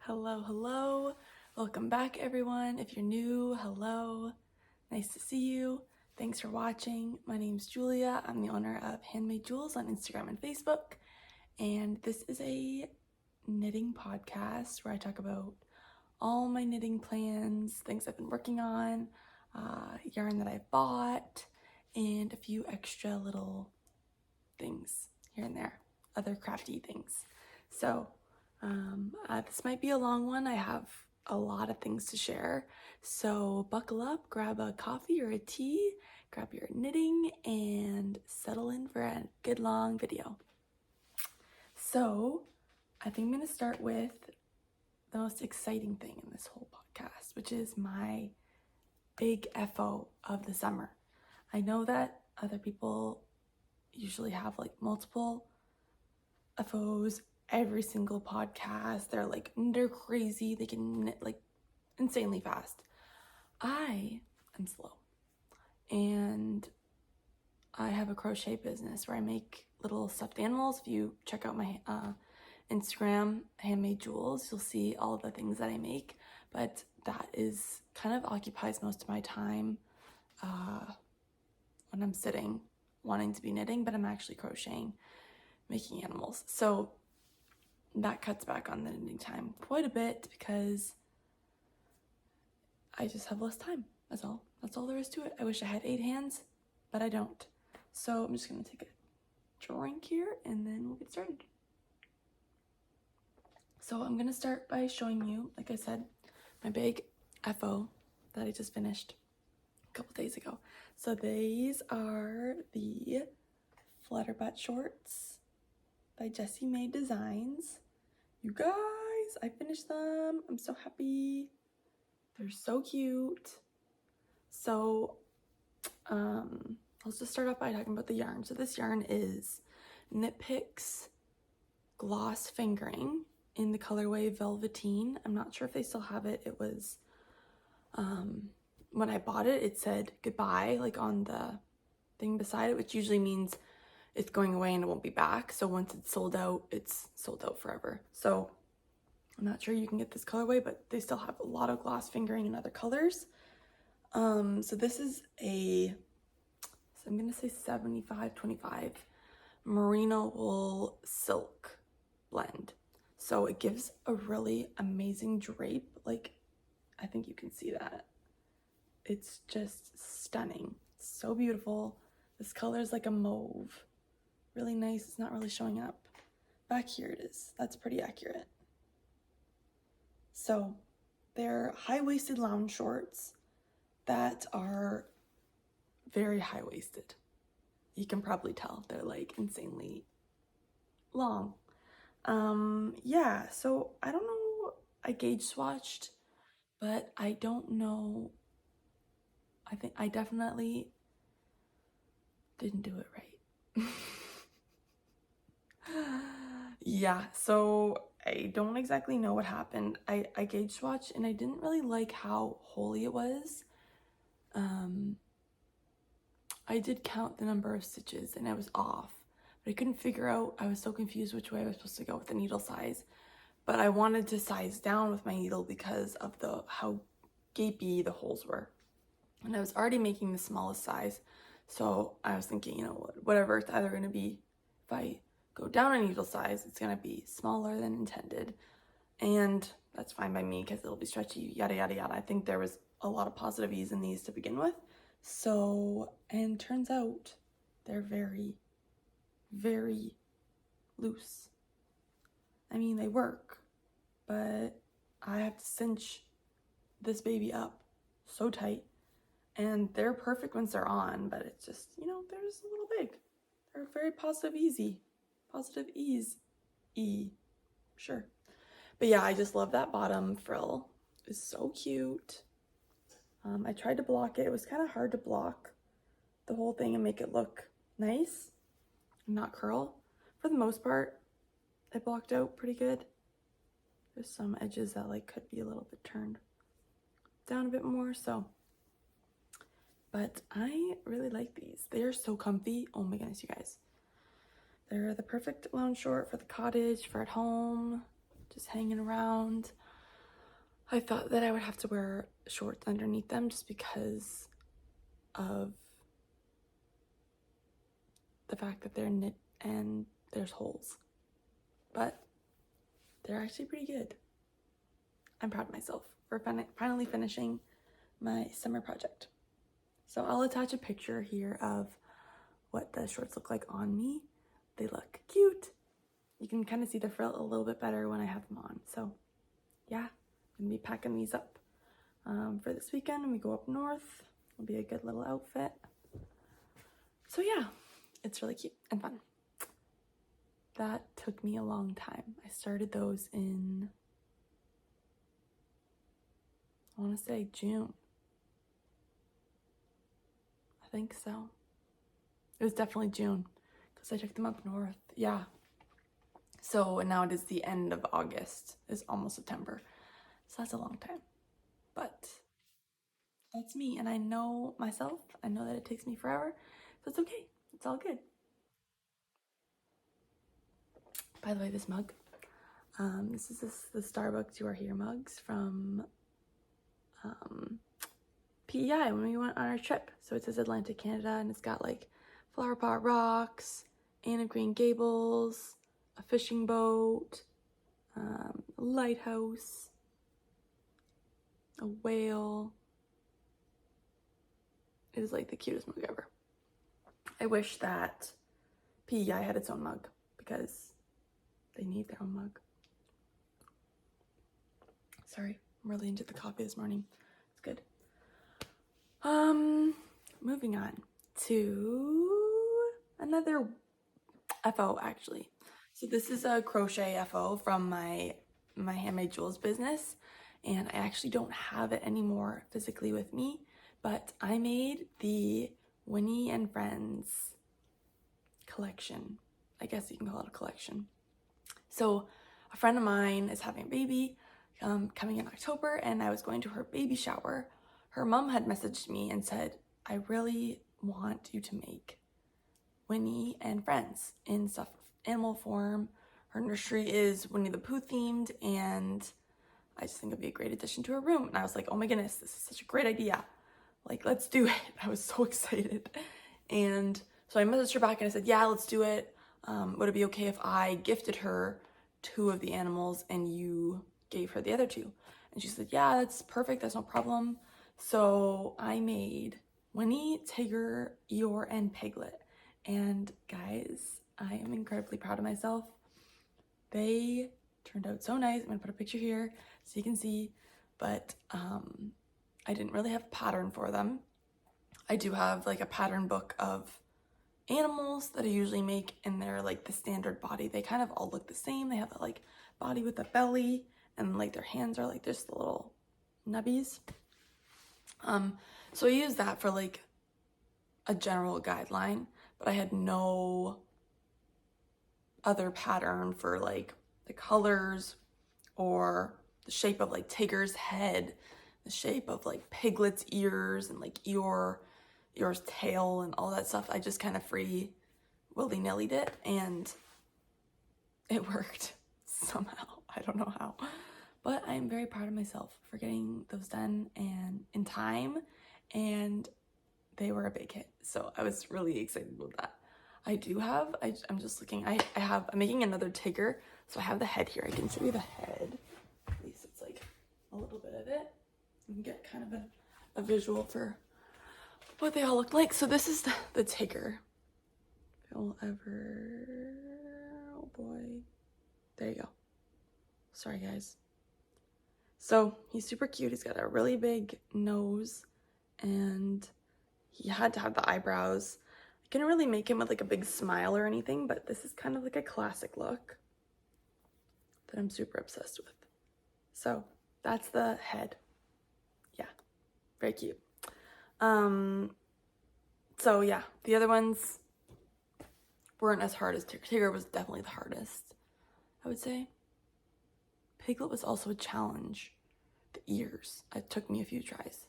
Hello. Welcome back, everyone. If you're new, hello. Nice to see you. Thanks for watching. My name's Julia. I'm the owner of Handmade Jules on Instagram and Facebook. And this is a knitting podcast where I talk about all my knitting plans, things I've been working on, yarn that I bought, and a few extra little things here and there, other crafty things. So this might be a long one. I have a lot of things to share. So buckle up, grab a coffee or a tea, grab your knitting, and settle in for a good long video. So I think I'm going to start with the most exciting thing in this whole podcast, which is my big FO of the summer. I know that other people usually have like multiple FOs every single podcast. They're crazy. They can knit like insanely fast. I am slow, and I have a crochet business where I make little stuffed animals. If you check out my Instagram, Handmade Jules, you'll see all the things that I make, but that is kind of occupies most of my time when I'm sitting wanting to be knitting, but I'm actually crocheting, making animals. So that cuts back on the knitting time quite a bit because I just have less time. That's all there is to it. I wish I had 8 hands, but I don't. So I'm just gonna take a drink here and then we'll get started. So I'm gonna start by showing you, like I said, my big FO that I just finished a couple days ago. So these are the Flutter Butt shorts by Jessie May Designs. You guys, I finished them. I'm so happy. They're so cute. So let's just start off by talking about the yarn. So this yarn is Knit Picks Gloss Fingering in the colorway Velveteen. I'm not sure if they still have it. It was when I bought it, it said goodbye like on the thing beside it, which usually means it's going away and it won't be back. So once it's sold out forever. So I'm not sure you can get this colorway, but they still have a lot of gloss fingering in other colors. So this is I'm gonna say 75-25 merino wool silk blend. So it gives a really amazing drape. Like, I think you can see that. It's just stunning. It's so beautiful. This color is like a mauve. Really nice. It's not really showing up. Back here it is. That's pretty accurate. So they're high-waisted lounge shorts that are very high-waisted. You can probably tell they're like insanely long. Yeah, so I don't know, I gauge swatched, but I don't know. I think I definitely didn't do it right. Yeah, so I don't exactly know what happened. I gauge swatched and I didn't really like how holy it was. I did count the number of stitches and I was off, but I couldn't figure out, I was so confused which way I was supposed to go with the needle size. But I wanted to size down with my needle because of how gapey the holes were. And I was already making the smallest size. So I was thinking, whatever, it's either gonna be, if I go down a needle size, it's gonna be smaller than intended. And that's fine by me because it'll be stretchy, yada, yada, yada. I think there was a lot of positive ease in these to begin with. So, and turns out they're very, very loose. I mean, they work, but I have to cinch this baby up so tight. And they're perfect once they're on, but it's just, they're just a little big. They're very positive ease, sure. But yeah, I just love that bottom frill. It's so cute. I tried to block it. It was kind of hard to block the whole thing and make it look nice and not curl. For the most part, it blocked out pretty good. There's some edges that could be a little bit turned down a bit more, so. But I really like these. They are so comfy. Oh my goodness, you guys. They're the perfect lounge short for the cottage, for at home, just hanging around. I thought that I would have to wear shorts underneath them just because of the fact that they're knit and there's holes. But they're actually pretty good. I'm proud of myself for finally finishing my summer project. So I'll attach a picture here of what the shorts look like on me. They look cute. You can kind of see the frill a little bit better when I have them on. So yeah, I'm gonna be packing these up for this weekend when we go up north. It'll be a good little outfit. So yeah, it's really cute and fun. That took me a long time. I started those in, I want to say June. I think so. It was definitely June because I took them up north. Yeah. So now it is the end of August. It's almost September. So that's a long time. But that's me. And I know myself. I know that it takes me forever. So it's okay. It's all good. By the way, this mug. This is the Starbucks You Are Here mugs from PEI when we went on our trip. So it says Atlantic Canada, and it's got like flower pot rocks, Anne of Green Gables, a fishing boat, a lighthouse, a whale. It is like the cutest mug ever. I wish that PEI had its own mug because they need their own mug. Sorry, I'm really into the coffee this morning. It's good. Moving on to another FO actually. So this is a crochet FO from my Handmade Jules business, and I actually don't have it anymore physically with me, but I made the Winnie and Friends collection. I guess you can call it a collection. So a friend of mine is having a baby coming in October, and I was going to her baby shower. Her mom had messaged me and said, I really want you to make Winnie and Friends in stuffed animal form. Her nursery is Winnie the Pooh themed, and I just think it'd be a great addition to her room. And I was like, oh my goodness, this is such a great idea. Like, let's do it. I was so excited. And so I messaged her back and I said, yeah, let's do it. Would it be okay if I gifted her 2 of the animals and you gave her the other 2? And she said, yeah, that's perfect. That's no problem. So I made Winnie, Tigger, Eeyore, and Piglet. And guys, I am incredibly proud of myself. They turned out so nice. I'm gonna put a picture here so you can see, but I didn't really have a pattern for them. I do have like a pattern book of animals that I usually make, and they're like the standard body. They kind of all look the same. They have that like body with a belly, and like their hands are like just the little nubbies. So I used that for like a general guideline, but I had no other pattern for like the colors or the shape of like Tigger's head, the shape of like Piglet's ears, and like Eeyore's tail and all that stuff. I just kind of free willy-nilly'd it, and it worked somehow. I don't know how, but I'm very proud of myself for getting those done and in time, and they were a big hit. So I was really excited about that. I'm just looking, I'm making another Tigger. So I have the head here. I can show you the head. At least it's like a little bit of it. You can get kind of a visual for what they all look like. So this is the Tigger. If you'll ever, oh boy. There you go. Sorry guys. So he's super cute. He's got a really big nose, and he had to have the eyebrows. I couldn't really make him with like a big smile or anything, but this is kind of like a classic look that I'm super obsessed with. So that's the head. Yeah, very cute. So yeah, the other ones weren't as hard as Tigger. Tigger was definitely the hardest, I would say. Piglet was also a challenge. The ears, it took me a few tries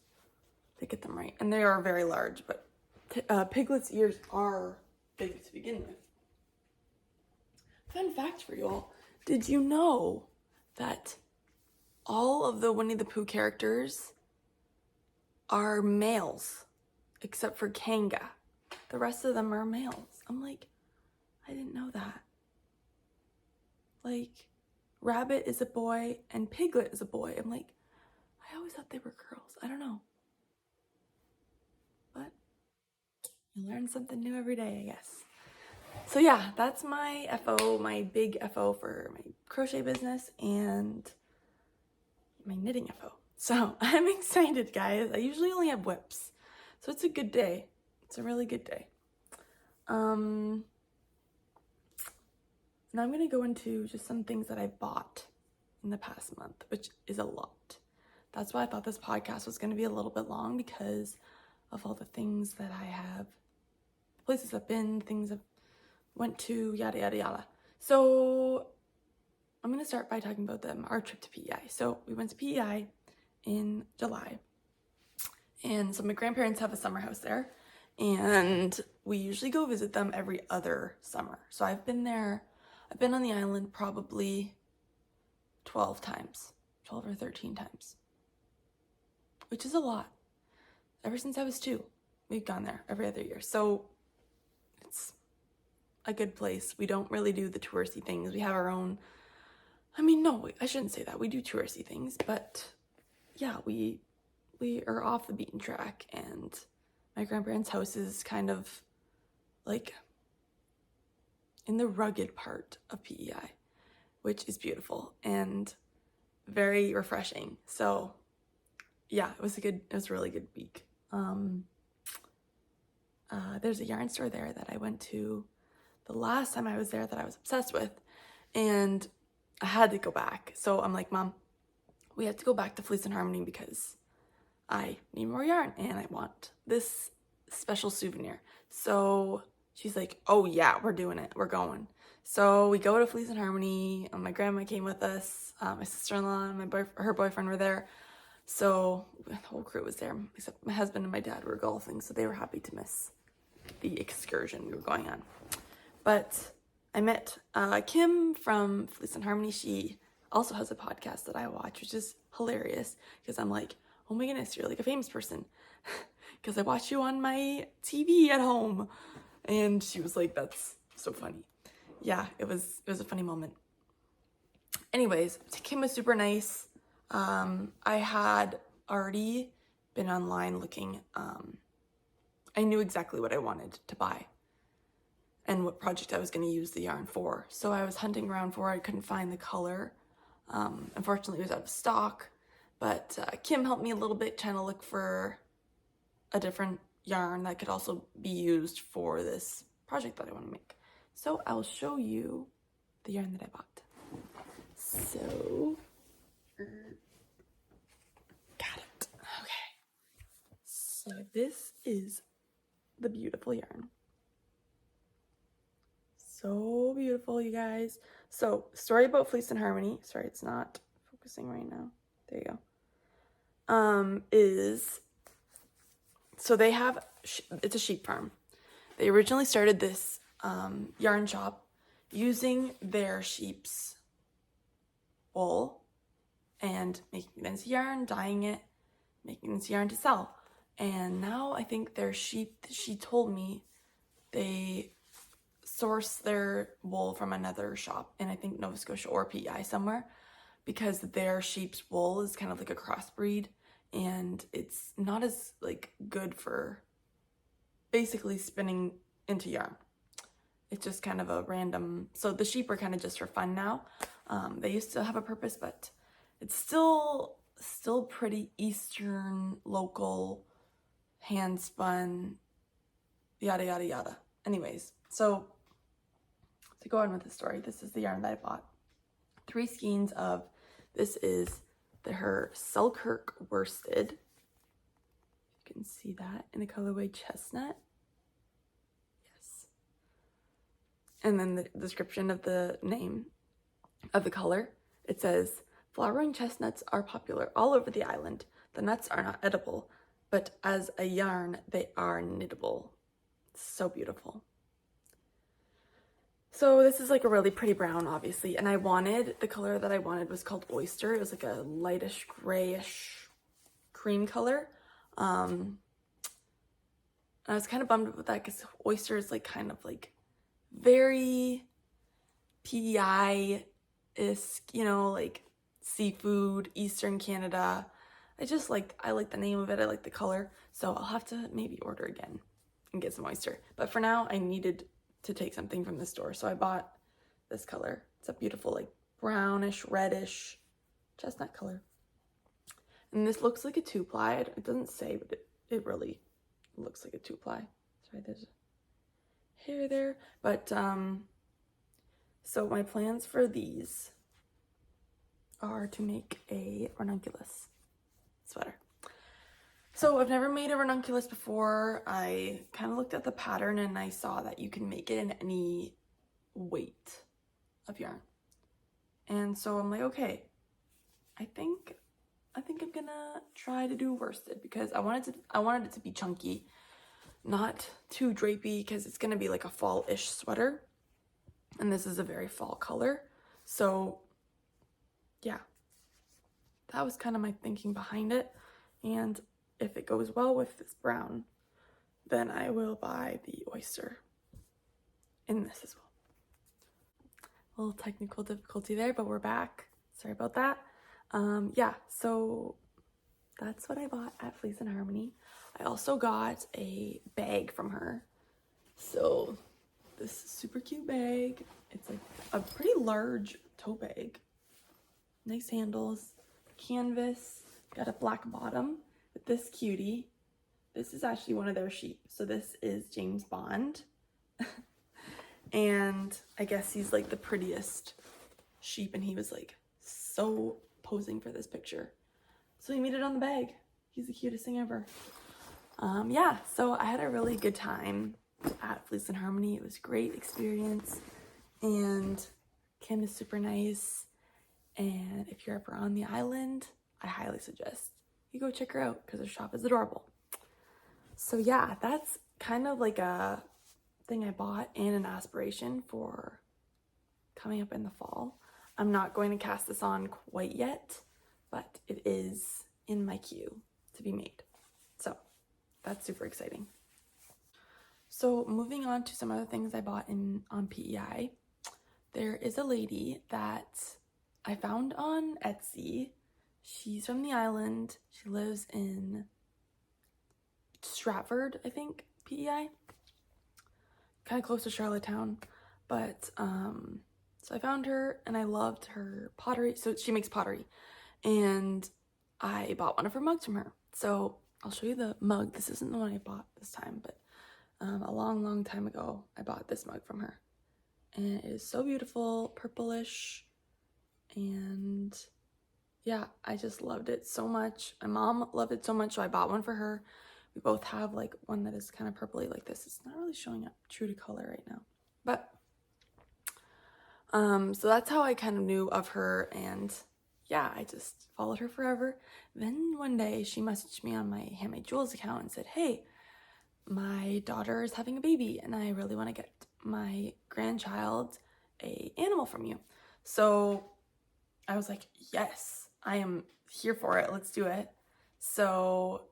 to get them right, and they are very large, but Piglet's ears are big to begin with. Fun fact for you all, did you know that all of the Winnie the Pooh characters are males, except for Kanga. The rest of them are males. I'm like, I didn't know that. Like, Rabbit is a boy and Piglet is a boy. I'm like, I always thought they were girls. I don't know. But you learn something new every day, I guess. So yeah, that's my FO, my big FO for my crochet business and my knitting FO. So I'm excited, guys. I usually only have whips, so it's a good day. It's a really good day. Now I'm going to go into just some things that I bought in the past month, which is a lot. That's why I thought this podcast was going to be a little bit long, because of all the things that I have, places I've been, things I've went to, yada, yada, yada. So I'm going to start by talking about our trip to PEI. So we went to PEI in July. And so my grandparents have a summer house there. And we usually go visit them every other summer. So I've been on the island probably 12 times, 12 or 13 times, which is a lot. Ever since I was 2, we've gone there every other year. So it's a good place. We don't really do the touristy things. We have our own, no, I shouldn't say that. We do touristy things, but yeah, we are off the beaten track, and my grandparents' house is kind of like in the rugged part of PEI, which is beautiful and very refreshing. So yeah, it was a really good week. There's a yarn store there that I went to the last time I was there that I was obsessed with, and I had to go back. So I'm like, Mom, we have to go back to Fleece and Harmony because I need more yarn and I want this special souvenir. So she's like, oh yeah, we're doing it. We're going. So we go to Fleece and Harmony. My grandma came with us. My sister-in-law and her boyfriend were there. So the whole crew was there, except my husband and my dad were golfing, so they were happy to miss the excursion we were going on. But I met Kim from Fleece and Harmony. She also has a podcast that I watch, which is hilarious, because I'm like, oh my goodness, you're like a famous person, because I watch you on my TV at home. And she was like, that's so funny. Yeah, it was a funny moment. Anyways, Kim was super nice. I had already been online looking. I knew exactly what I wanted to buy and what project I was going to use the yarn for. So I was hunting around for it. I couldn't find the color. Unfortunately, it was out of stock. But Kim helped me a little bit trying to look for a different yarn that could also be used for this project that I want to make. So I'll show you the yarn that I bought. So, got it. Okay. So this is the beautiful yarn. So beautiful, you guys. So, story about Fleece and Harmony. Sorry, it's not focusing right now. There you go. So they have, it's a sheep farm. They originally started this yarn shop using their sheep's wool and making it into yarn, dyeing it, making it into yarn to sell. And now I think their sheep, she told me, they source their wool from another shop in, I think, Nova Scotia or PEI somewhere, because their sheep's wool is kind of like a crossbreed, and it's not as like good for basically spinning into yarn. It's just kind of a random, so the sheep are kind of just for fun now. They used to have a purpose, but it's still pretty Eastern, local, hand spun, yada, yada, yada. Anyways, so to go on with the story, this is the yarn that I bought. 3 skeins of, this is her Selkirk worsted. You can see that in the colorway chestnut. Yes. And then the description of the name of the color. It says, flowering chestnuts are popular all over the island. The nuts are not edible, but as a yarn, they are knittable. So beautiful. So this is like a really pretty brown, obviously, and the color that I wanted was called Oyster. It was like a lightish grayish cream color. I was kind of bummed with that because Oyster is like kind of like very PEI-esque, you know, like seafood, Eastern Canada. I like the name of it. I like the color. So I'll have to maybe order again and get some oyster. But for now, I needed to take something from the store. So I bought this color. It's a beautiful, like brownish, reddish, chestnut color. And this looks like a 2-ply. It doesn't say, but it really looks like a 2-ply. Sorry, there's hair there. But, so my plans for these are to make a ranunculus sweater. So I've never made a ranunculus before. I kind of looked at the pattern and I saw that you can make it in any weight of yarn. And so I'm like, okay, I think I'm gonna try to do worsted because I wanted it to be chunky, not too drapey, because it's gonna be like a fall-ish sweater. And this is a very fall color. So yeah, that was kind of my thinking behind it. And if it goes well with this brown, then I will buy the oyster in this as well. A little technical difficulty there, but we're back. Sorry about that. Yeah, so that's what I bought at Fleece and Harmony. I also got a bag from her. So this super cute bag. It's like a pretty large tote bag. Nice handles, canvas, got a black bottom with this cutie. This is actually one of their sheep. So this is James Bond. And I guess he's like the prettiest sheep, and he was like so posing for this picture. So he made it on the bag. He's the cutest thing ever. Yeah, so I had a really good time at Fleece and Harmony. It was a great experience, and Kim is super nice. And if you're ever on the island, I highly suggest you go check her out because her shop is adorable. So yeah, that's kind of like a thing I bought and an aspiration for coming up in the fall. I'm not going to cast this on quite yet, but it is in my queue to be made. So that's super exciting. So moving on to some other things I bought on PEI, there is a lady that I found on Etsy. She's from the island. She lives in Stratford, I think, PEI. Kind of close to Charlottetown. But, so I found her and I loved her pottery. So she makes pottery. And I bought one of her mugs from her. So I'll show you the mug. This isn't the one I bought this time, but a long time ago, I bought this mug from her. And it is so beautiful, purplish. And yeah, I just loved it so much. My mom loved it so much, so I bought one for her. We both have like one that is kind of purpley like this. It's not really showing up true to color right now. But so that's how I kind of knew of her, and yeah, I just followed her forever. Then one day she messaged me on my Handmade Jules account and said, hey, my daughter is having a baby and I really want to get my grandchild a animal from you. So I was like, yes, I am here for it. Let's do it. So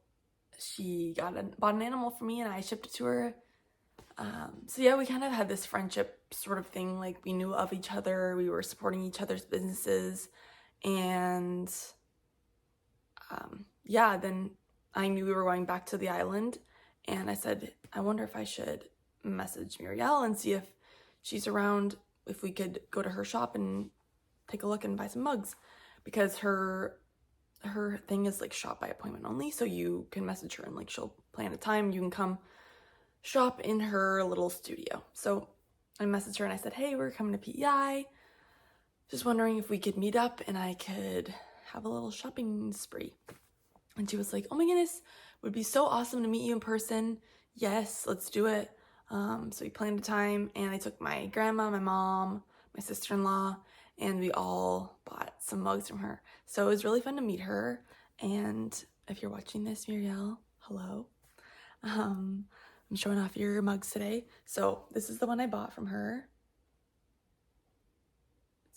she bought an animal for me and I shipped it to her. So yeah, we kind of had this friendship sort of thing. Like we knew of each other. We were supporting each other's businesses. And yeah, then I knew we were going back to the island. And I said, I wonder if I should message Muriel and see if she's around, if we could go to her shop and take a look and buy some mugs, because her thing is like shop by appointment only. So you can message her and like she'll plan a time. You can come shop in her little studio. So I messaged her and I said, hey, we're coming to PEI. Just wondering if we could meet up and I could have a little shopping spree. And she was like, oh my goodness, it would be so awesome to meet you in person. Yes, let's do it. So we planned a time and I took my grandma, my mom, my sister-in-law, and we all bought some mugs from her. So it was really fun to meet her. And if you're watching this, Muriel, hello. I'm showing off your mugs today. So this is the one I bought from her.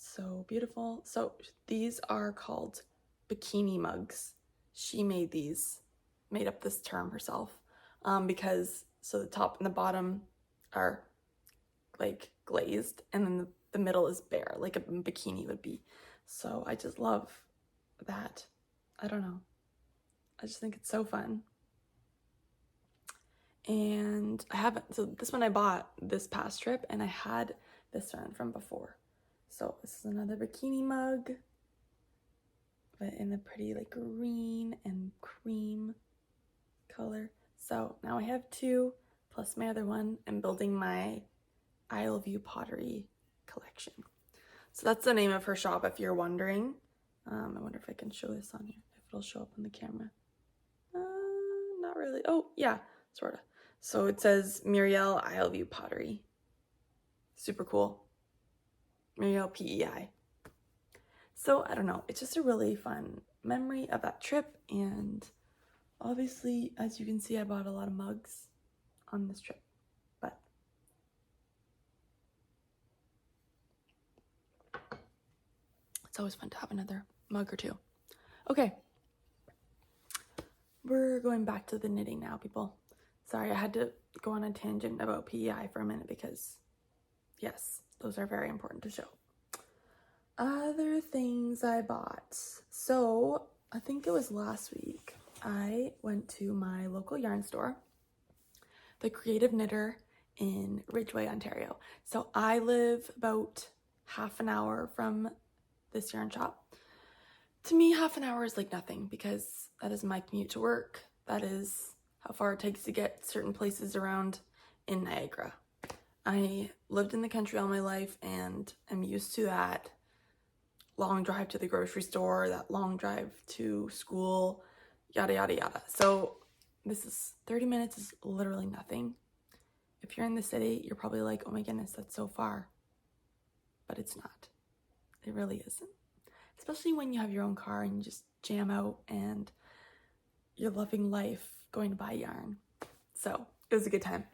So beautiful. So these are called bikini mugs. She made these, made up this term herself, because so the top and the bottom are like glazed, and then the middle is bare, like a bikini would be. So I just love that. I don't know. I just think it's so fun. And I haven't, so this one I bought this past trip, and I had this one from before. So this is another bikini mug, but in a pretty like green and cream color. So now I have two, plus my other one. I'm building my I Love You pottery collection. So that's the name of her shop, if you're wondering. I wonder if I can show this on here, if it'll show up on the camera. Not really. Oh, yeah, sort of. So it says Muriel I Love You Pottery. Super cool. Muriel PEI. So I don't know, it's just a really fun memory of that trip, and obviously, as you can see, I bought a lot of mugs on this trip, but it's always fun to have another mug or two. Okay, we're going back to the knitting now, people. Sorry, I had to go on a tangent about PEI for a minute because, yes, those are very important to show. Other things I bought. So, I think it was last week, I went to my local yarn store, the Creative Knitter in Ridgeway, Ontario. So I live about half an hour from this yarn shop. To me, half an hour is like nothing because that is my commute to work. That is how far it takes to get certain places around in Niagara. I lived in the country all my life and I'm used to that long drive to the grocery store, that long drive to school, yada, yada, yada. So this is 30 minutes is literally nothing. If you're in the city, you're probably like, oh my goodness, that's so far. But it's not. It really isn't. Especially when you have your own car and you just jam out and you're loving life going to buy yarn. So it was a good time.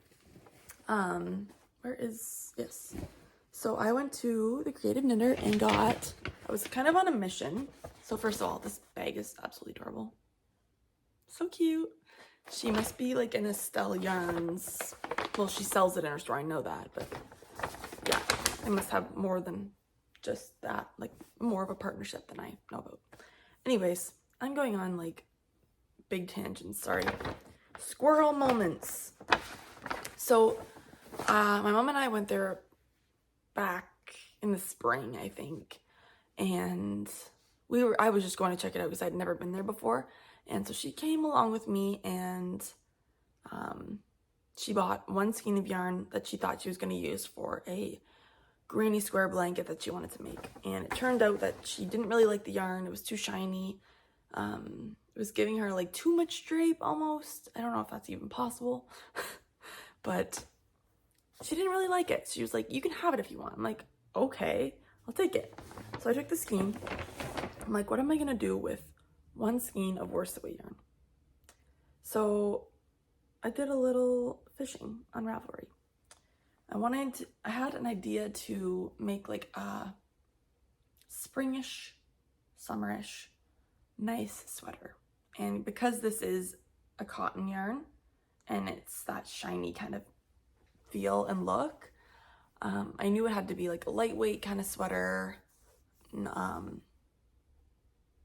Yes. So I went to the Creative Knitter and I was kind of on a mission. So first of all, this bag is absolutely adorable. So cute. She must be like an Estelle Yarns. Well, she sells it in her store, I know that, but yeah, they must have more than just that, like more of a partnership than I know about. Anyways, I'm going on like big tangents, sorry. Squirrel moments. So, my mom and I went there back in the spring, I think, and I was just going to check it out because I'd never been there before, and so she came along with me, and she bought one skein of yarn that she thought she was going to use for a granny square blanket that she wanted to make, and it turned out that she didn't really like the yarn. It was too shiny. It was giving her like too much drape almost. I don't know if that's even possible, but she didn't really like it. She was like, you can have it if you want. I'm like, okay, I'll take it. So I took the skein. I'm like, what am I gonna do with one skein of worsted weight yarn? So I did a little fishing on Ravelry. I had an idea to make like a springish, summerish, nice sweater. And because this is a cotton yarn and it's that shiny kind of feel and look, I knew it had to be like a lightweight kind of sweater. It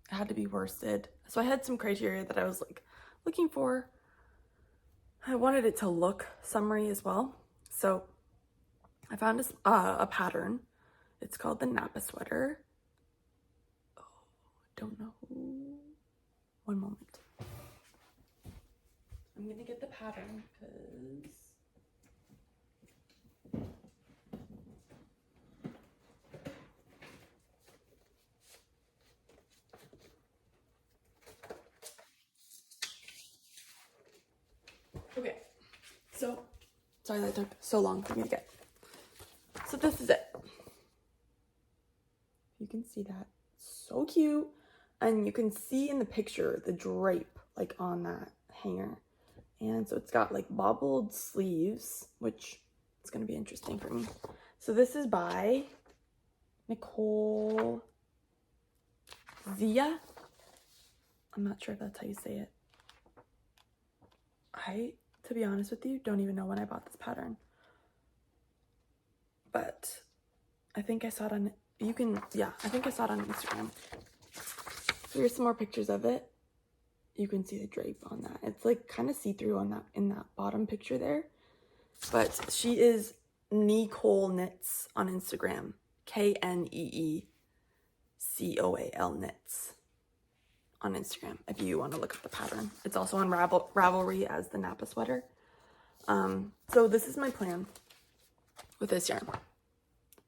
had to be worsted. So I had some criteria that I was like looking for. I wanted it to look summery as well. So I found a pattern. It's called the Napa sweater. Oh, I don't know. One moment. I'm gonna get the pattern because okay. So sorry that took so long for me to get. So this is it. You can see that. So cute. And you can see in the picture the drape like on that hanger. And so it's got like bobbled sleeves, which is going to be interesting for me. So this is by Nicole Zia. I'm not sure if that's how you say it. To be honest with you, don't even know when I bought this pattern. But I think I saw it on, I think I saw it on Instagram. So here's some more pictures of it. You can see the drape on that. It's like kind of see-through on that, in that bottom picture there. But she is Nicole Knits on Instagram. KNEECOAL Knits on Instagram if you want to look at the pattern. It's also on Ravelry as the Napa sweater. So this is my plan with this yarn.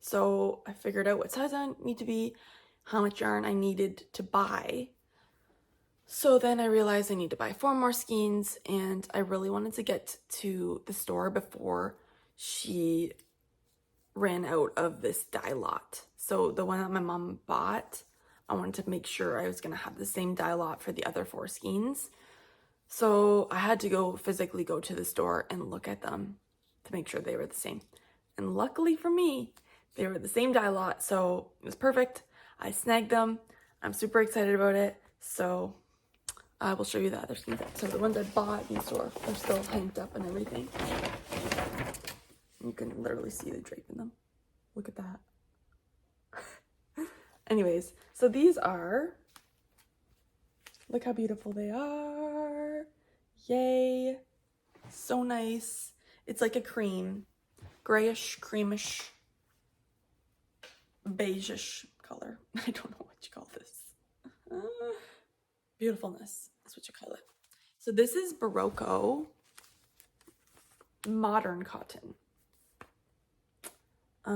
So I figured out what size I need to be, how much yarn I needed to buy. So then I realized I need to buy 4 more skeins, and I really wanted to get to the store before she ran out of this dye lot. So the one that my mom bought, I wanted to make sure I was going to have the same dye lot for the other 4 skeins. So I had to physically go to the store and look at them to make sure they were the same. And luckily for me, they were the same dye lot, so it was perfect. I snagged them. I'm super excited about it. So I will show you the other skeins. So the ones I bought in the store are still hanged up and everything. You can literally see the drape in them. Look at that. Anyways, so these are, look how beautiful they are. Yay. So nice. It's like a cream, grayish, creamish, beigeish color. I don't know what you call this. Beautifulness is what you call it. So this is Barocco modern cotton. You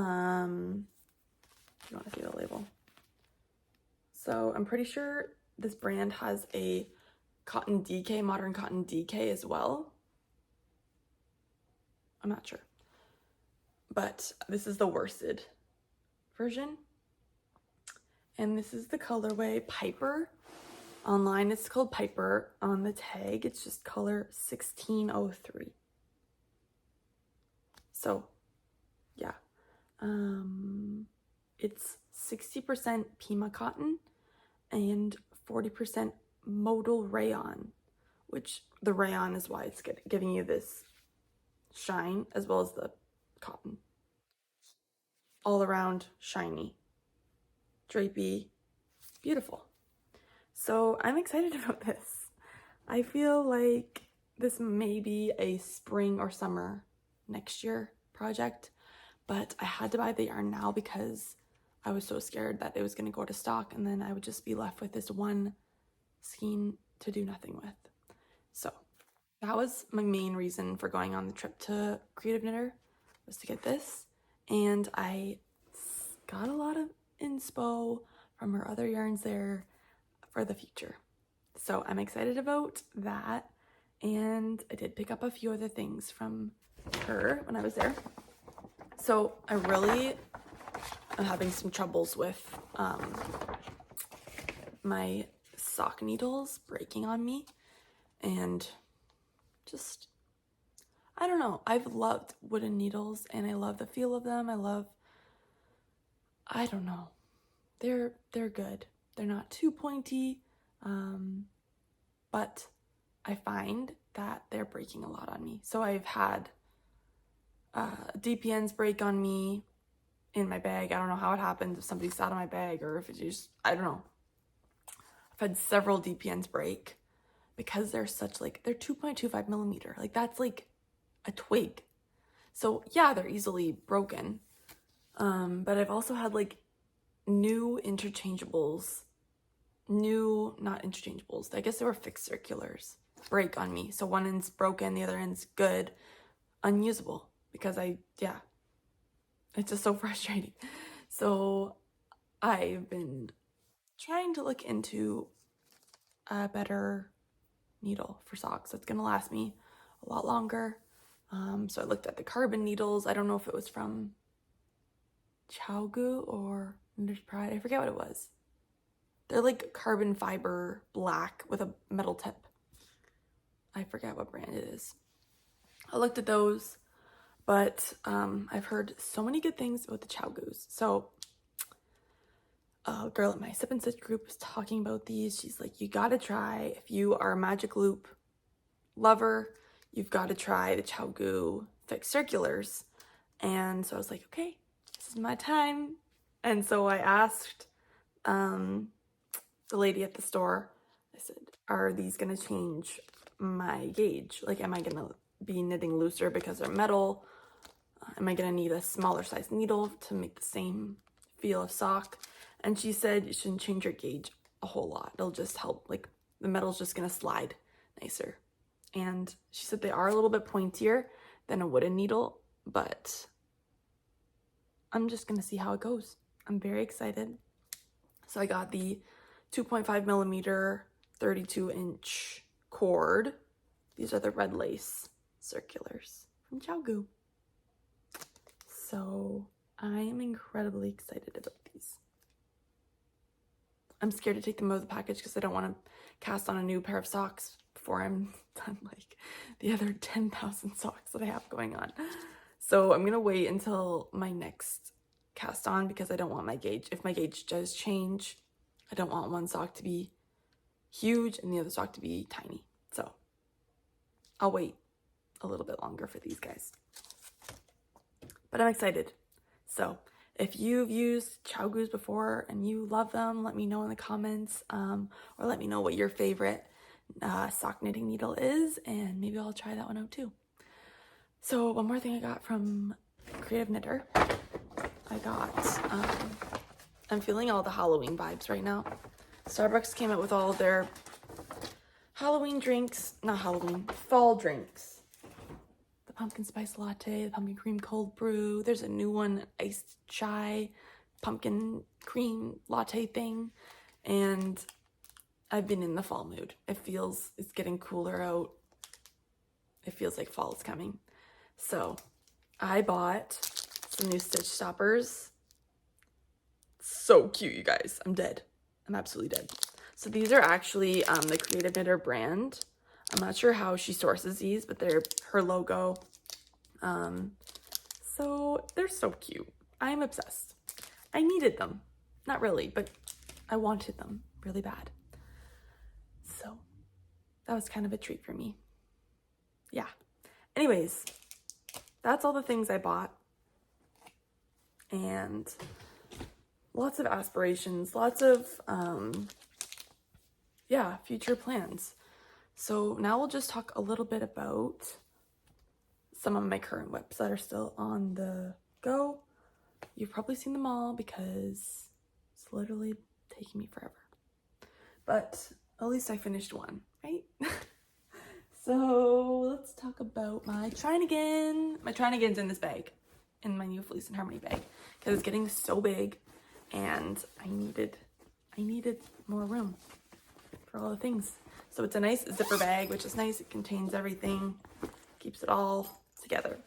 want to see the label. So I'm pretty sure this brand has a cotton DK, modern cotton DK as well. I'm not sure. But this is the worsted version. And this is the colorway Piper. Online it's called Piper. On the tag it's just color 1603. So yeah. It's 60% Pima cotton and 40% modal rayon, which the rayon is why it's giving you this shine, as well as the cotton. All around shiny, drapey, beautiful. So I'm excited about this. I feel like this may be a spring or summer next year project, but I had to buy the yarn now because I was so scared that it was going to go out of stock and then I would just be left with this one skein to do nothing with. So that was my main reason for going on the trip to Creative Knitter, was to get this. And I got a lot of inspo from her other yarns there for the future. So I'm excited about that. And I did pick up a few other things from her when I was there. So I really am having some troubles with my sock needles breaking on me, and just, I don't know. I've loved wooden needles and I love the feel of them. I don't know. They're good. They're not too pointy, but I find that they're breaking a lot on me. So I've had DPNs break on me in my bag. I don't know how it happened, if somebody sat on my bag or if it just, I don't know. I've had several DPNs break because they're such, like, they're 2.25 millimeter. Like, that's like a twig. So yeah, they're easily broken. But I've also had like not interchangeables. I guess they were fixed circulars break on me. So one end's broken, the other end's good, unusable, because it's just so frustrating. So I've been trying to look into a better needle for socks that's gonna last me a lot longer. So I looked at the carbon needles. I don't know if it was from Chowgu or Knitter's Pride. I forget what it was. They're like carbon fiber black with a metal tip. I forget what brand it is. I looked at those, but I've heard so many good things about the Chowgus. So a girl at my Sip and Stitch group was talking about these. She's like, you gotta try, if you are a magic loop lover, you've got to try the ChiaoGoo fixed circulars. And so I was like, okay, this is my time. And so I asked the lady at the store, I said, are these gonna change my gauge? Like, am I gonna be knitting looser because they're metal? Am I gonna need a smaller size needle to make the same feel of sock? And she said you shouldn't change your gauge a whole lot. It'll just help, like the metal's just gonna slide nicer. And she said they are a little bit pointier than a wooden needle, but I'm just gonna see how it goes. I'm very excited. So I got the 2.5 millimeter 32-inch cord. These are the red lace circulars from ChiaoGoo. So I am incredibly excited about these. I'm scared to take them out of the package because I don't want to cast on a new pair of socks before I'm done like the other 10,000 socks that I have going on. So I'm gonna wait until my next cast on because I don't want my gauge, if my gauge does change, I don't want one sock to be huge and the other sock to be tiny. So I'll wait a little bit longer for these guys. But I'm excited. So if you've used ChiaoGoos before and you love them, let me know in the comments, or let me know what your favorite sock knitting needle is, and maybe I'll try that one out too. So one more thing I got from Creative Knitter. I got, I'm feeling all the Halloween vibes right now. Starbucks came out with all of their Halloween drinks, not Halloween, fall drinks. The pumpkin spice latte, the pumpkin cream cold brew. There's a new one, iced chai, pumpkin cream latte thing. And I've been in the fall mood. It's getting cooler out. It feels like fall is coming. So I bought some new stitch stoppers. So cute, you guys. I'm dead. I'm absolutely dead. So these are actually the Creative Knitter brand. I'm not sure how she sources these, but they're her logo. So they're so cute. I'm obsessed. I needed them. Not really, but I wanted them really bad. So that was kind of a treat for me. Yeah. Anyways, that's all the things I bought. And lots of aspirations, lots of, future plans. So now we'll just talk a little bit about some of my current whips that are still on the go. You've probably seen them all because it's literally taking me forever. But at least I finished one, right? So let's talk about my Trying Again. My Trying Again's in this bag, in my new Fleece and Harmony bag, because it's getting so big and I needed more room for all the things. So it's a nice zipper bag, which is nice. It contains everything, keeps it all together.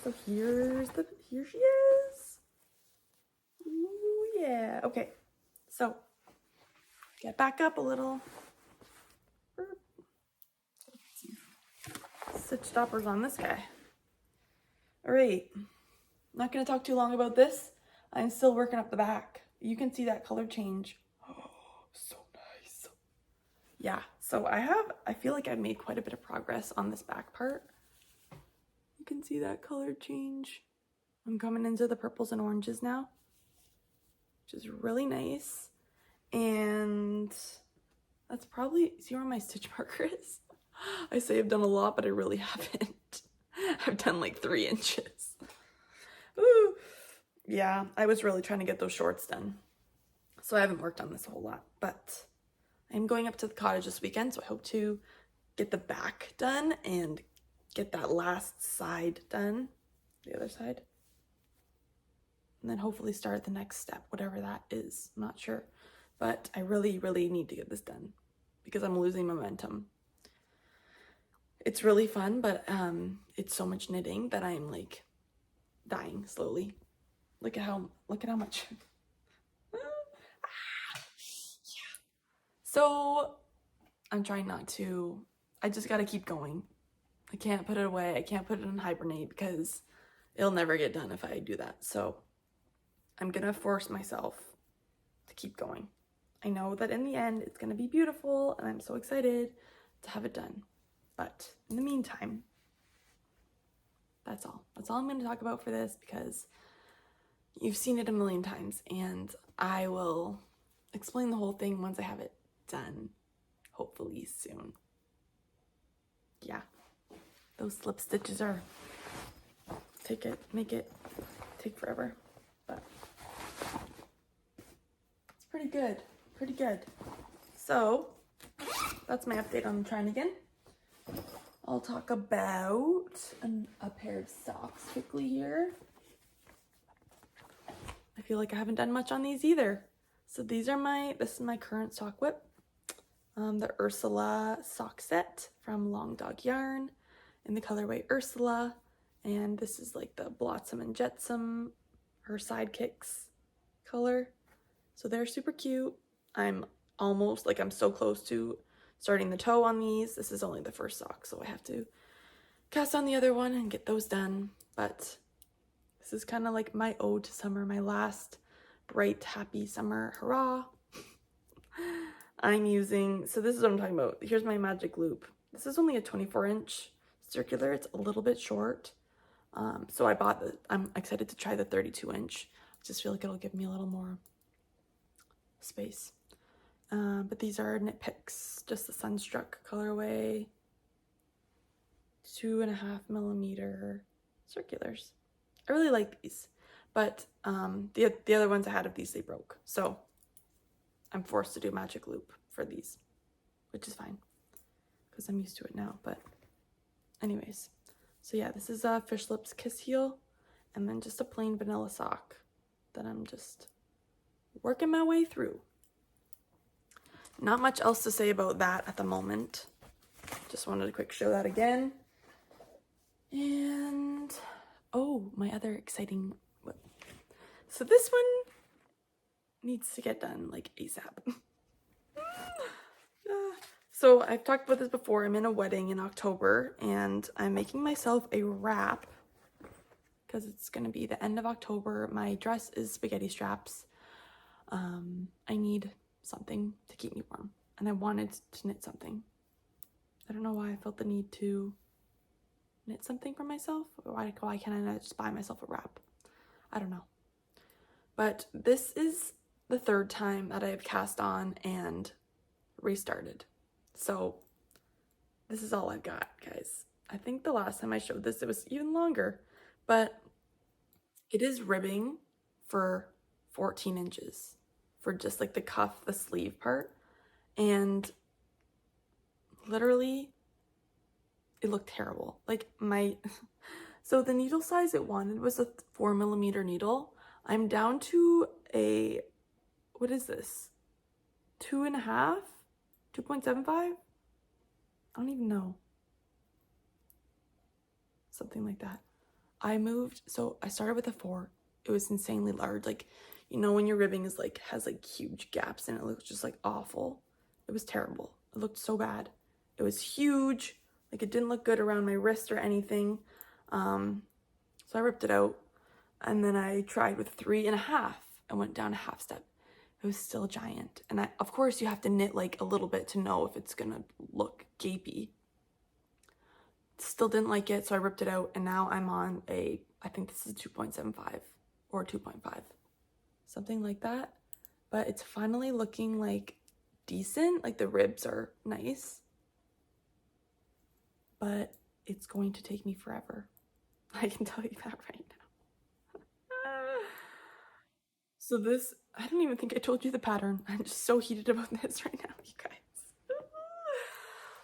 So here she is. Ooh, yeah. Okay. So get back up a little. Stitch stoppers on this guy. All right. Not going to talk too long about this. I'm still working up the back. You can see that color change. Oh, so nice. Yeah, so I feel like I've made quite a bit of progress on this back part. You can see that color change. I'm coming into the purples and oranges now, which is really nice. And that's probably, see where my stitch marker is? I say I've done a lot, but I really haven't. I've done like 3 inches. Ooh. Yeah, I was really trying to get those shorts done. So I haven't worked on this a whole lot, but I'm going up to the cottage this weekend, so I hope to get the back done and get that last side done, the other side. And then hopefully start the next step, whatever that is. I'm not sure, but I really, really need to get this done because I'm losing momentum. It's really fun, but it's so much knitting that I'm like dying slowly. Look at how much. Yeah. So I'm trying not to, I just got to keep going. I can't put it away. I can't put it in hibernate because it'll never get done if I do that. So I'm going to force myself to keep going. I know that in the end it's going to be beautiful and I'm so excited to have it done. But in the meantime, that's all. That's all I'm going to talk about for this, because you've seen it a million times and I will explain the whole thing once I have it done, hopefully soon. Yeah, those slip stitches are take forever, but it's pretty good, pretty good. So that's my update on trying again. I'll talk about a pair of socks quickly here. I feel like I haven't done much on these either. So this is my current sock whip. The Ursula sock set from Long Dog Yarn in the colorway Ursula. And this is like the Blossom and Jetsam, her sidekicks color. So they're super cute. I'm so close to starting the toe on these. This is only the first sock, so I have to cast on the other one and get those done. But this is kind of like my ode to summer, my last bright, happy summer hurrah. I'm using, so this is what I'm talking about. Here's my magic loop. This is only a 24-inch circular. It's a little bit short. So I'm excited to try the 32-inch. I just feel like it'll give me a little more space. But these are Knit Picks, just the Sunstruck colorway, 2.5 millimeter circulars. I really like these, but the other ones I had of these, they broke. So I'm forced to do magic loop for these, which is fine because I'm used to it now. But anyways, so yeah, this is a Fish Lips Kiss Heel, and then just a plain vanilla sock that I'm just working my way through. Not much else to say about that at the moment. Just wanted to quick show that again. And oh, my other exciting whip. So this one needs to get done like ASAP. So I've talked about this before. I'm in a wedding in October and I'm making myself a wrap because it's going to be the end of October. My dress is spaghetti straps. I need something to keep me warm and I wanted to knit something. I don't know why I felt the need to knit something for myself. Why can't I not just buy myself a wrap? I don't know. But this is the third time that I've cast on and restarted. So this is all I've got, guys. I think the last time I showed this, it was even longer, but it is ribbing for 14 inches for just like the cuff, the sleeve part. And literally it looked terrible. Like so the needle size it wanted was a 4 millimeter needle. I'm down to a, what is this? 2.5? 2.75? I don't even know. Something like that. So I started with a 4. It was insanely large. Like, you know, when your ribbing is like, has like huge gaps and it looks just like awful. It was terrible. It looked so bad. It was huge. Like it didn't look good around my wrist or anything. So I ripped it out and then I tried with 3.5 and went down a half step. It was still giant. And of course you have to knit like a little bit to know if it's gonna look gapey. Still didn't like it, so I ripped it out and now I'm on I think this is 2.75 or 2.5, something like that. But it's finally looking like decent, like the ribs are nice. But it's going to take me forever. I can tell you that right now. So this, I don't even think I told you the pattern. I'm just so heated about this right now, you guys.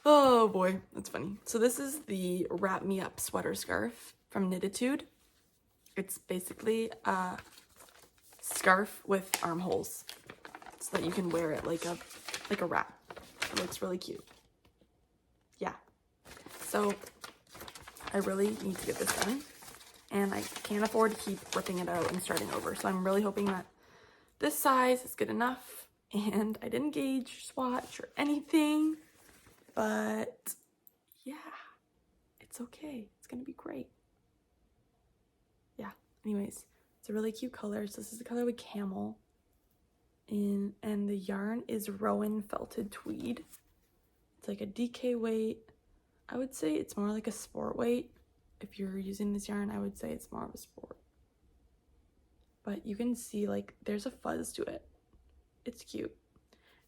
Oh boy, that's funny. So this is the Wrap Me Up sweater scarf from Knititude. It's basically a scarf with armholes so that you can wear it like a wrap. It looks really cute. Yeah. So I really need to get this done and I can't afford to keep ripping it out and starting over. So I'm really hoping that this size is good enough, and I didn't gauge, swatch, or anything, but yeah, it's okay. It's gonna be great. Yeah, anyways, it's a really cute color. So this is the colorway Camel, and the yarn is Rowan Felted Tweed. It's like a DK weight. I would say it's more like a sport weight. If you're using this yarn, I would say it's more of a sport. But you can see like there's a fuzz to it. It's cute.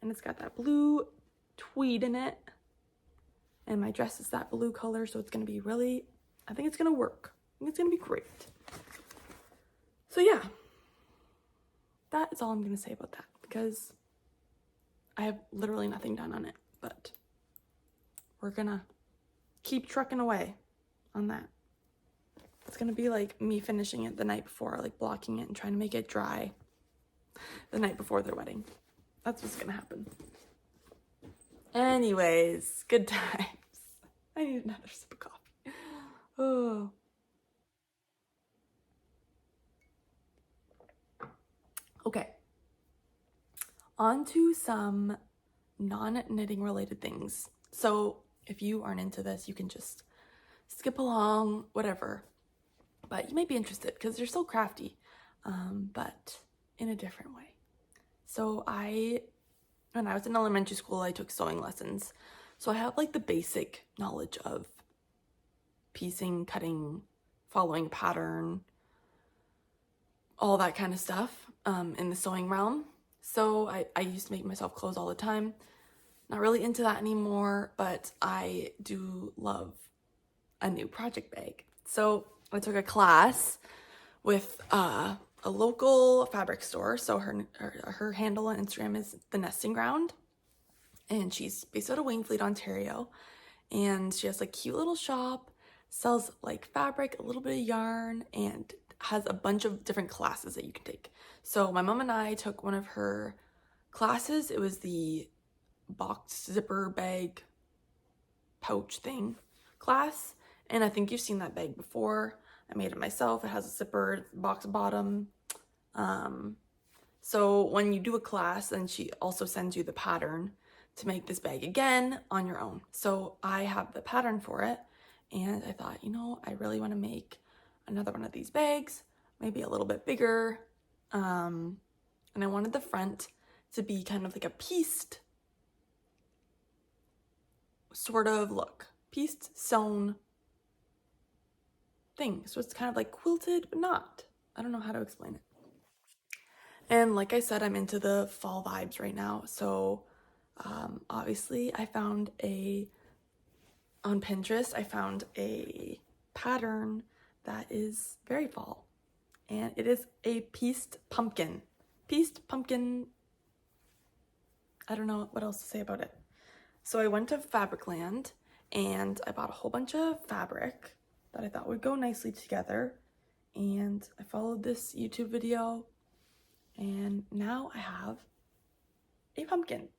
And it's got that blue tweed in it. And my dress is that blue color, so it's gonna be really, I think it's gonna work. I think it's gonna be great. So yeah, that is all I'm gonna say about that because I have literally nothing done on it, but we're gonna keep trucking away on that. It's gonna be like me finishing it the night before, like blocking it and trying to make it dry the night before their wedding. That's what's gonna happen. Anyways, good times. I need another sip of coffee. Oh. Okay. On to some non-knitting related things. So if you aren't into this, you can just skip along, whatever. But you might be interested because they're so crafty, but in a different way. So when I was in elementary school, I took sewing lessons. So I have like the basic knowledge of piecing, cutting, following pattern, all that kind of stuff in the sewing realm. So I used to make myself clothes all the time. Not really into that anymore, but I do love a new project bag. So I took a class with a local fabric store. So her handle on Instagram is The Nesting Ground. And she's based out of Wainfleet, Ontario. And she has like cute little shop, sells like fabric, a little bit of yarn, and has a bunch of different classes that you can take. So my mom and I took one of her classes. It was the box zipper bag pouch thing class. And I think you've seen that bag before. I made it myself. It has a zipper box bottom. So when you do a class, then she also sends you the pattern to make this bag again on your own. So I have the pattern for it. And I thought, you know, I really want to make another one of these bags, maybe a little bit bigger. And I wanted the front to be kind of like a pieced sort of look. Pieced, sewn thing. So it's kind of like quilted, but not. I don't know how to explain it. And like I said, I'm into the fall vibes right now. So obviously I found on Pinterest, I found a pattern that is very fall. And it is a pieced pumpkin. Pieced pumpkin, I don't know what else to say about it. So I went to Fabricland and I bought a whole bunch of fabric that I thought would go nicely together. And I followed this YouTube video and now I have a pumpkin.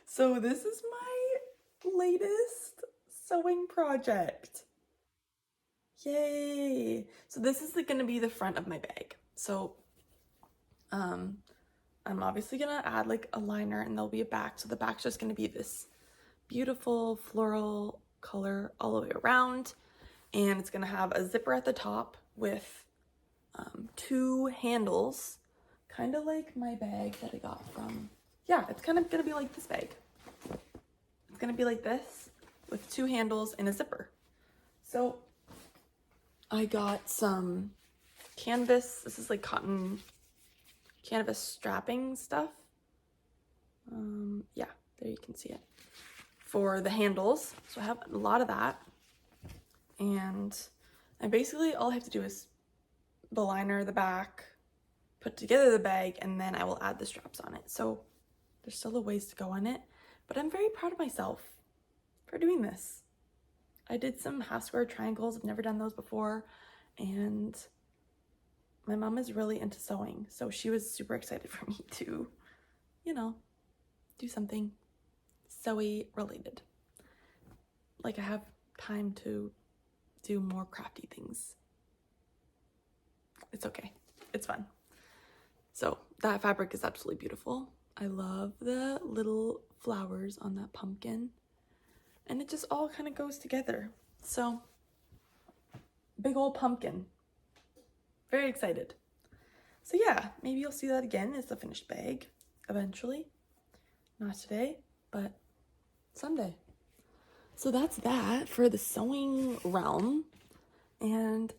So this is my latest sewing project. Yay! So this is going to be the front of my bag. So I'm obviously going to add like a liner and there'll be a back. So the back's just going to be this beautiful floral color all the way around. And it's going to have a zipper at the top with two handles, kind of like my bag that I got from, yeah, it's kind of going to be like this bag. It's going to be like this with two handles and a zipper. So I got some canvas. This is like cotton canvas strapping stuff. Yeah, there you can see it. For the handles. So I have a lot of that. And basically all I have to do is the liner, the back, put together the bag, and then I will add the straps on it. So there's still a ways to go on it, but I'm very proud of myself for doing this. I did some half square triangles. I've never done those before. And my mom is really into sewing. So she was super excited for me to, you know, do something sewy related. Like I have time to do more crafty things. It's okay. It's fun. So that fabric is absolutely beautiful. I love the little flowers on that pumpkin. And it just all kind of goes together. So, big old pumpkin. Very excited. So yeah, maybe you'll see that again as the finished bag eventually. Not today, but someday. So that's that for the sewing realm. And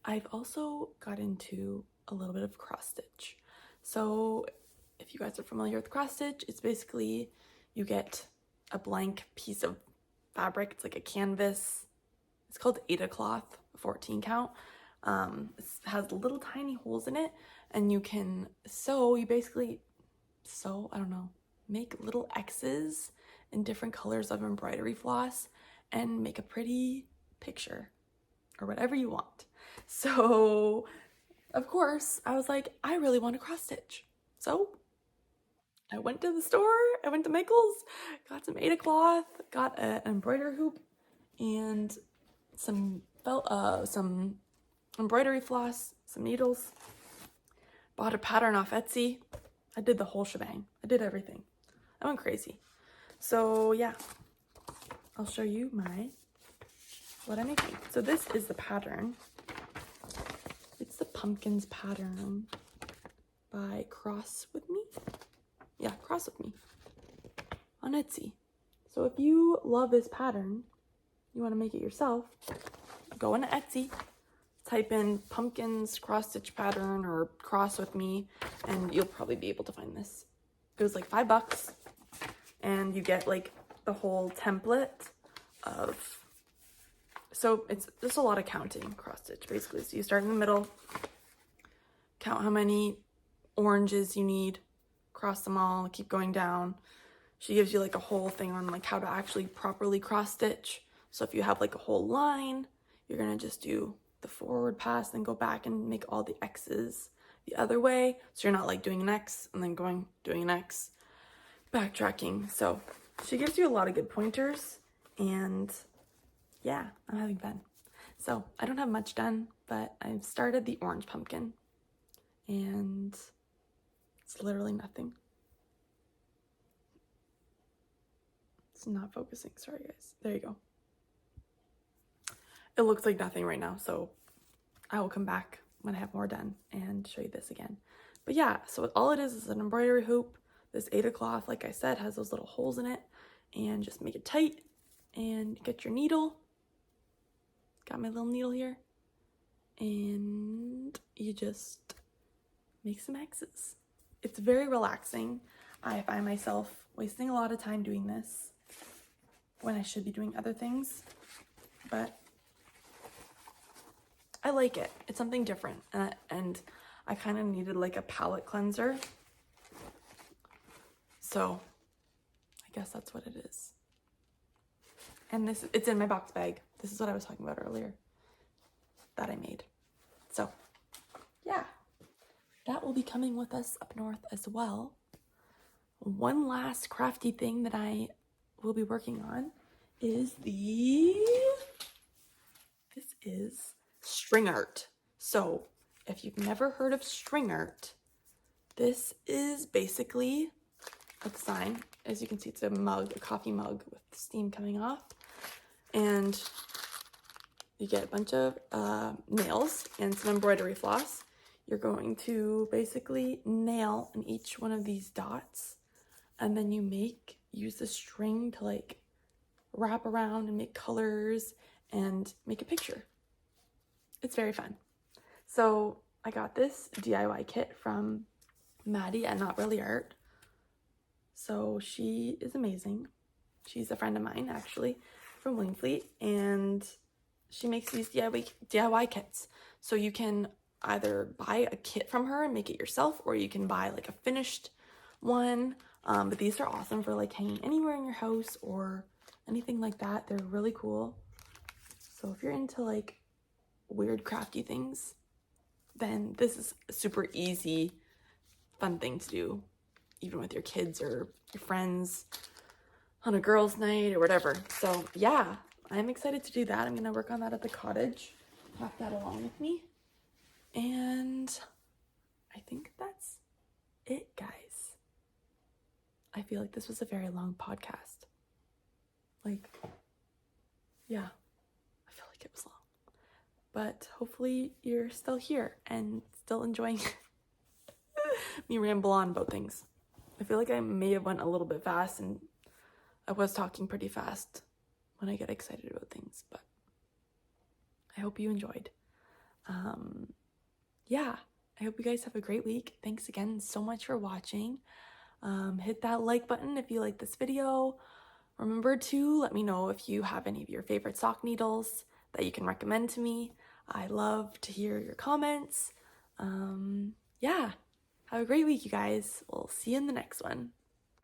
I've also got into a little bit of cross stitch. So if you guys are familiar with cross stitch, it's basically you get a blank piece of fabric. It's like a canvas. It's called Aida cloth, 14 count. It has little tiny holes in it, and you can sew. You basically sew, I don't know, make little X's in different colors of embroidery floss and make a pretty picture or whatever you want. So of course I was like, I really want to cross stitch. So I went to the store, I went to Michael's, got some Aida cloth, got an embroidery hoop and some embroidery floss, some needles, bought a pattern off Etsy. I did the whole shebang. I did everything. I went crazy. So yeah, I'll show you what I'm making. So this is the pattern. It's the pumpkins pattern by Cross With Me. Yeah, Cross With Me on Etsy. So if you love this pattern, you want to make it yourself, go into Etsy, type in pumpkins cross stitch pattern or Cross With Me, and you'll probably be able to find this. It was like $5, and you get like the whole template of, so it's just a lot of counting cross stitch basically. So you start in the middle, count how many oranges you need, cross them all, keep going down. She gives you like a whole thing on like how to actually properly cross stitch. So if you have like a whole line, you're gonna just do the forward pass, then go back and make all the X's the other way. So you're not like doing an X and then doing an X, backtracking. So she gives you a lot of good pointers, and yeah, I'm having fun. So I don't have much done, but I've started the orange pumpkin, and it's literally nothing. It's not focusing, sorry guys. There you go. It looks like nothing right now, so I will come back when I have more done and show you this again. But yeah, so all it is an embroidery hoop. This Aida cloth, like I said, has those little holes in it, and just make it tight and get your needle. Got my little needle here, and you just make some X's. It's very relaxing. I find myself wasting a lot of time doing this when I should be doing other things, but I like it. It's something different, and I kind of needed like a palette cleanser. So I guess that's what it is. And it's in my box bag. This is what I was talking about earlier that I made. So yeah, that will be coming with us up north as well. One last crafty thing that I will be working on is this is string art. So if you've never heard of string art, this is basically a design. As you can see, it's a mug, a coffee mug with steam coming off. And you get a bunch of nails and some embroidery floss. You're going to basically nail in each one of these dots, and then you use the string to like wrap around and make colors and make a picture. It's very fun. So I got this DIY kit from Maddie at Not Really Art. So she is amazing. She's a friend of mine actually from Wingfleet, and she makes these DIY kits. So you can either buy a kit from her and make it yourself, or you can buy like a finished one. But these are awesome for like hanging anywhere in your house or anything like that. They're really cool. So if you're into like weird crafty things, then this is a super easy, fun thing to do, even with your kids or your friends on a girls' night or whatever. So yeah, I'm excited to do that. I'm gonna work on that at the cottage, have that along with me. And I think that's it, guys. I feel like this was a very long podcast. Like, yeah, I feel like it was long. But hopefully you're still here and still enjoying me ramble on about things. I feel like I may have went a little bit fast, and I was talking pretty fast when I get excited about things, but I hope you enjoyed. Yeah, I hope you guys have a great week. Thanks again so much for watching. Hit that like button if you like this video. Remember to let me know if you have any of your favorite sock needles that you can recommend to me. I love to hear your comments. Yeah, have a great week, you guys. We'll see you in the next one.